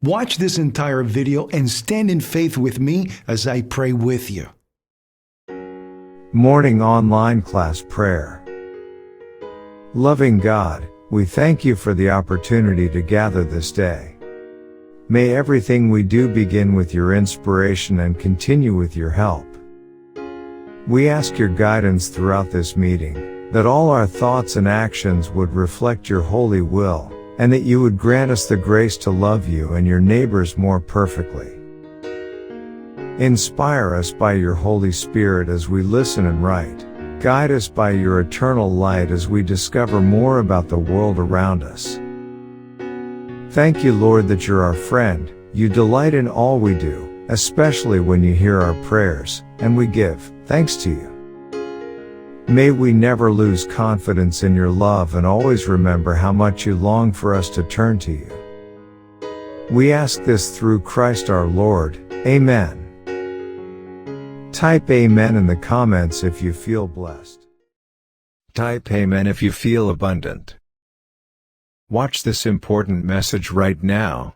Watch this entire video and stand in faith with me as I pray with you. Morning Online Class Prayer. Loving God, we thank you for the opportunity to gather this day. May everything we do begin with your inspiration and continue with your help. We ask your guidance throughout this meeting, that all our thoughts and actions would reflect your holy will, and that you would grant us the grace to love you and your neighbors more perfectly. Inspire us by your Holy Spirit as we listen and write. Guide us by your eternal light as we discover more about the world around us. Thank you, Lord, that you're our friend. You delight in all we do, especially when you hear our prayers, and we give thanks to you. May we never lose confidence in your love and always remember how much you long for us to turn to you. We ask this through Christ our Lord. Amen. Type Amen in the comments if you feel blessed. Type Amen if you feel abundant. Watch this important message right now.